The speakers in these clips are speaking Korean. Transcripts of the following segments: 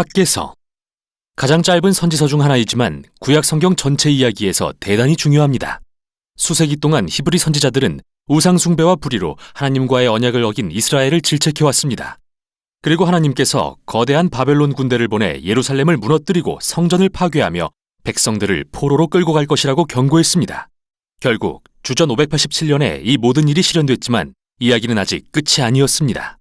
학개서. 가장 짧은 선지서 중 하나이지만 구약 성경 전체 이야기에서 대단히 중요합니다. 수세기 동안 히브리 선지자들은 우상 숭배와 불의로 하나님과의 언약을 어긴 이스라엘을 질책해왔습니다. 그리고 하나님께서 거대한 바벨론 군대를 보내 예루살렘을 무너뜨리고 성전을 파괴하며 백성들을 포로로 끌고 갈 것이라고 경고했습니다. 결국 주전 587년에 이 모든 일이 실현됐지만 이야기는 아직 끝이 아니었습니다.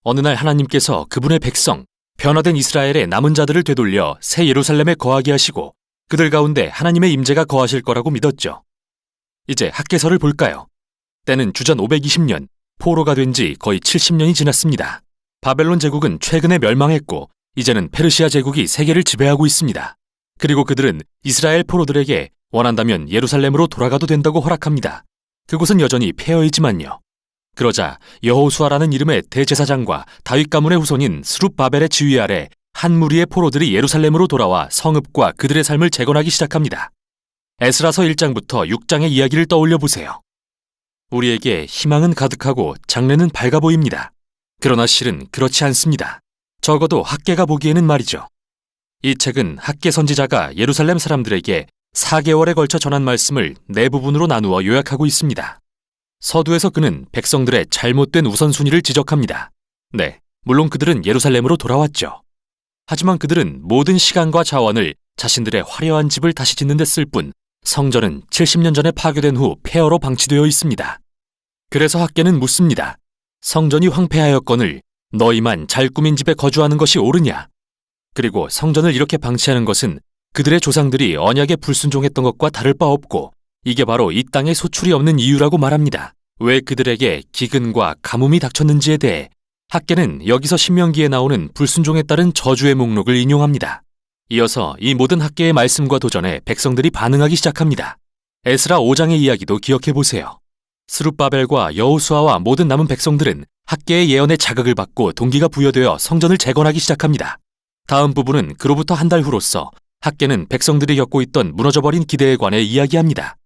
어느 날 하나님께서 그분의 백성, 변화된 이스라엘의 남은 자들을 되돌려 새 예루살렘에 거하게 하시고 그들 가운데 하나님의 임재가 거하실 거라고 믿었죠. 이제 학개서를 볼까요? 때는 주전 520년, 포로가 된 지 거의 70년이 지났습니다. 바벨론 제국은 최근에 멸망했고 이제는 페르시아 제국이 세계를 지배하고 있습니다. 그리고 그들은 이스라엘 포로들에게 원한다면 예루살렘으로 돌아가도 된다고 허락합니다. 그곳은 여전히 폐허이지만요. 그러자 여호수아라는 이름의 대제사장과 다윗 가문의 후손인 스룹바벨의 지휘 아래 한 무리의 포로들이 예루살렘으로 돌아와 성읍과 그들의 삶을 재건하기 시작합니다. 에스라서 1장부터 6장의 이야기를 떠올려 보세요. 우리에게 희망은 가득하고 장래는 밝아 보입니다. 그러나 실은 그렇지 않습니다. 적어도 학개가 보기에는 말이죠. 이 책은 학개 선지자가 예루살렘 사람들에게 4개월에 걸쳐 전한 말씀을 4부분으로 나누어 요약하고 있습니다. 서두에서 그는 백성들의 잘못된 우선순위를 지적합니다. 네, 물론 그들은 예루살렘으로 돌아왔죠. 하지만 그들은 모든 시간과 자원을 자신들의 화려한 집을 다시 짓는 데 쓸 뿐 성전은 70년 전에 파괴된 후 폐허로 방치되어 있습니다. 그래서 학개는 묻습니다. 성전이 황폐하였거늘 너희만 잘 꾸민 집에 거주하는 것이 옳으냐? 그리고 성전을 이렇게 방치하는 것은 그들의 조상들이 언약에 불순종했던 것과 다를 바 없고 이게 바로 이 땅에 소출이 없는 이유라고 말합니다. 왜 그들에게 기근과 가뭄이 닥쳤는지에 대해 학개는 여기서 신명기에 나오는 불순종에 따른 저주의 목록을 인용합니다. 이어서 이 모든 학개의 말씀과 도전에 백성들이 반응하기 시작합니다. 에스라 5장의 이야기도 기억해 보세요. 스룹바벨과 여호수아와 모든 남은 백성들은 학개의 예언의 자극을 받고 동기가 부여되어 성전을 재건하기 시작합니다. 다음 부분은 그로부터 한 달 후로서 학개는 백성들이 겪고 있던 무너져버린 기대에 관해 이야기합니다.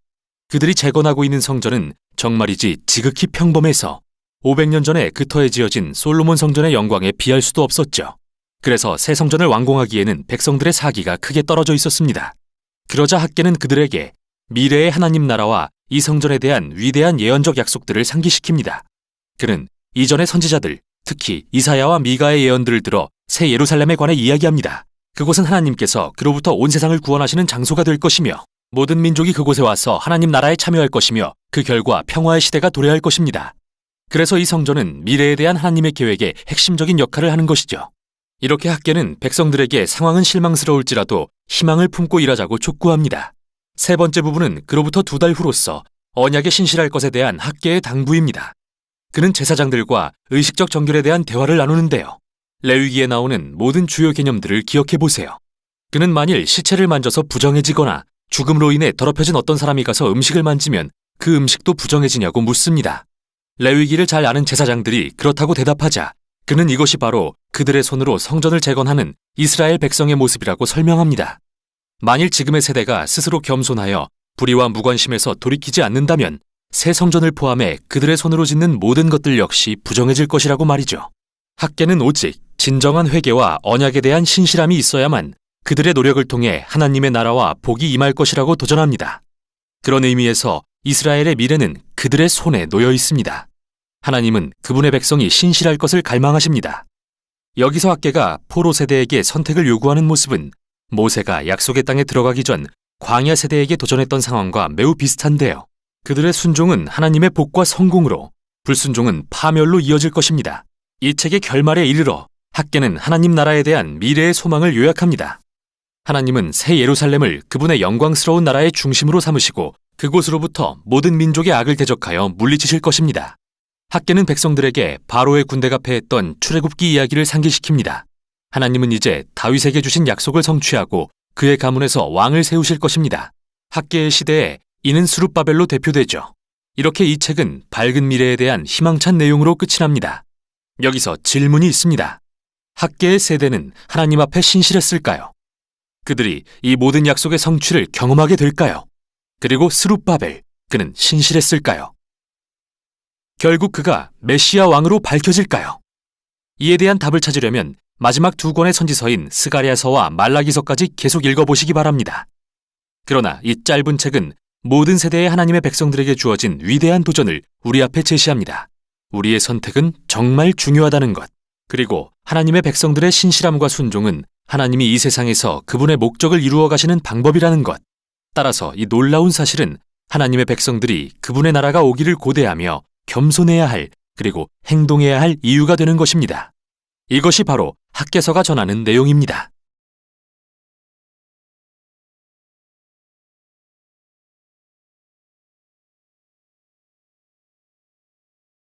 그들이 재건하고 있는 성전은 정말이지 지극히 평범해서 500년 전에 그 터에 지어진 솔로몬 성전의 영광에 비할 수도 없었죠. 그래서 새 성전을 완공하기에는 백성들의 사기가 크게 떨어져 있었습니다. 그러자 학개는 그들에게 미래의 하나님 나라와 이 성전에 대한 위대한 예언적 약속들을 상기시킵니다. 그는 이전의 선지자들, 특히 이사야와 미가의 예언들을 들어 새 예루살렘에 관해 이야기합니다. 그곳은 하나님께서 그로부터 온 세상을 구원하시는 장소가 될 것이며 모든 민족이 그곳에 와서 하나님 나라에 참여할 것이며 그 결과 평화의 시대가 도래할 것입니다. 그래서 이 성전은 미래에 대한 하나님의 계획에 핵심적인 역할을 하는 것이죠. 이렇게 학개는 백성들에게 상황은 실망스러울지라도 희망을 품고 일하자고 촉구합니다. 세 번째 부분은 그로부터 2달 후로서 언약에 신실할 것에 대한 학개의 당부입니다. 그는 제사장들과 의식적 정결에 대한 대화를 나누는데요. 레위기에 나오는 모든 주요 개념들을 기억해 보세요. 그는 만일 시체를 만져서 부정해지거나 죽음으로 인해 더럽혀진 어떤 사람이 가서 음식을 만지면 그 음식도 부정해지냐고 묻습니다. 레위기를 잘 아는 제사장들이 그렇다고 대답하자 그는 이것이 바로 그들의 손으로 성전을 재건하는 이스라엘 백성의 모습이라고 설명합니다. 만일 지금의 세대가 스스로 겸손하여 불의와 무관심에서 돌이키지 않는다면 새 성전을 포함해 그들의 손으로 짓는 모든 것들 역시 부정해질 것이라고 말이죠. 학개는 오직 진정한 회개와 언약에 대한 신실함이 있어야만 그들의 노력을 통해 하나님의 나라와 복이 임할 것이라고 도전합니다. 그런 의미에서 이스라엘의 미래는 그들의 손에 놓여 있습니다. 하나님은 그분의 백성이 신실할 것을 갈망하십니다. 여기서 학개가 포로 세대에게 선택을 요구하는 모습은 모세가 약속의 땅에 들어가기 전 광야 세대에게 도전했던 상황과 매우 비슷한데요. 그들의 순종은 하나님의 복과 성공으로, 불순종은 파멸로 이어질 것입니다. 이 책의 결말에 이르러 학개는 하나님 나라에 대한 미래의 소망을 요약합니다. 하나님은 새 예루살렘을 그분의 영광스러운 나라의 중심으로 삼으시고 그곳으로부터 모든 민족의 악을 대적하여 물리치실 것입니다. 학개는 백성들에게 바로의 군대가 패했던 출애굽기 이야기를 상기시킵니다. 하나님은 이제 다윗에게 주신 약속을 성취하고 그의 가문에서 왕을 세우실 것입니다. 학개의 시대에 이는 스룹바벨로 대표되죠. 이렇게 이 책은 밝은 미래에 대한 희망찬 내용으로 끝이 납니다. 여기서 질문이 있습니다. 학개의 세대는 하나님 앞에 신실했을까요? 그들이 이 모든 약속의 성취를 경험하게 될까요? 그리고 스룹바벨, 그는 신실했을까요? 결국 그가 메시아 왕으로 밝혀질까요? 이에 대한 답을 찾으려면 마지막 두 권의 선지서인 스가랴서와 말라기서까지 계속 읽어보시기 바랍니다. 그러나 이 짧은 책은 모든 세대의 하나님의 백성들에게 주어진 위대한 도전을 우리 앞에 제시합니다. 우리의 선택은 정말 중요하다는 것, 그리고 하나님의 백성들의 신실함과 순종은 하나님이 이 세상에서 그분의 목적을 이루어 가시는 방법이라는 것. 따라서 이 놀라운 사실은 하나님의 백성들이 그분의 나라가 오기를 고대하며 겸손해야 할, 그리고 행동해야 할 이유가 되는 것입니다. 이것이 바로 학개서가 전하는 내용입니다.